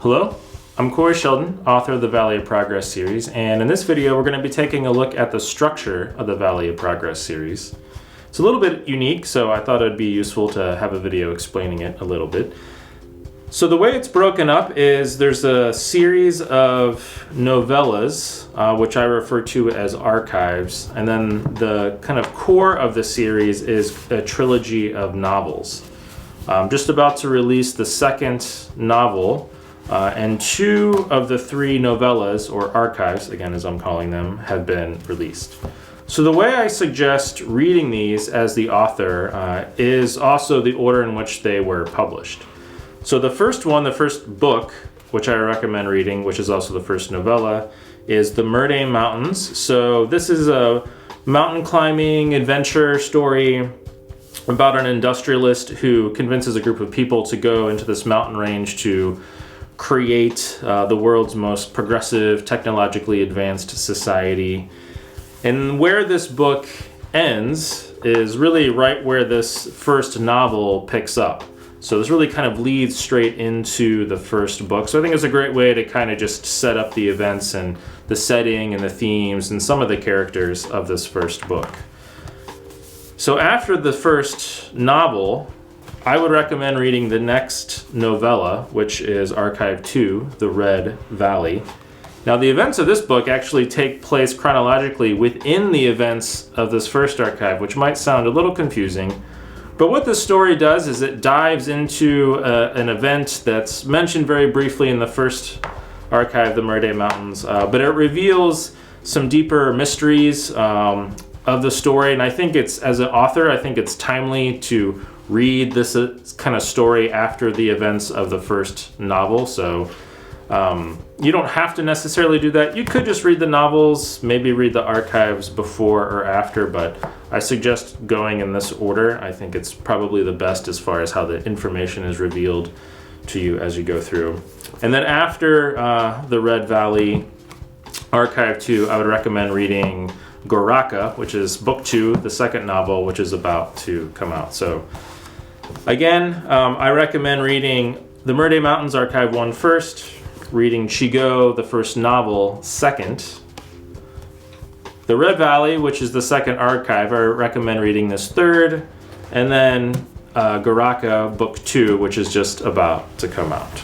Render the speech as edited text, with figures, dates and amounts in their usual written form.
Hello, I'm Corey Sheldon, author of the Valley of Progress series, and in this video we're going to be taking a look at the structure of the Valley of Progress series. It's a little bit unique, so I thought it'd be useful to have a video explaining it a little bit. So the way it's broken up is there's a series of novellas, which I refer to as archives, and then the kind of core of the series is a trilogy of novels. I'm just about to release the second novel, and two of the three novellas, or archives, again as I'm calling them, have been released. So the way I suggest reading these as the author is also the order in which they were published. So the first one, the first book, which I recommend reading, which is also the first novella, is the Murde Mountains. So this is a mountain climbing adventure story about an industrialist who convinces a group of people to go into this mountain range to create the world's most progressive, technologically advanced society. And where this book ends is really right where this first novel picks up. So this really kind of leads straight into the first book. So I think it's a great way to kind of just set up the events and the setting and the themes and some of the characters of this first book. So after the first novel, I would recommend reading the next novella, which is Archive 2, The Red Valley. Now the events of this book actually take place chronologically within the events of this first archive, which might sound a little confusing. But what this story does is it dives into an event that's mentioned very briefly in the first archive, the Murde Mountains, but it reveals some deeper mysteries of the story. And I think it's, as an author, I think it's timely to read this kind of story after the events of the first novel. So you don't have to necessarily do that. You could just read the novels, maybe read the archives before or after, but I suggest going in this order. I think it's probably the best as far as how the information is revealed to you as you go through. And then after the Red Valley Archive 2, I would recommend reading Goraka, which is book 2, the second novel, which is about to come out. So again, I recommend reading the Murde Mountains Archive 1 first, reading Chigou, the first novel, second. The Red Valley, which is the second archive, I recommend reading this third. And then Goraka, book 2, which is just about to come out.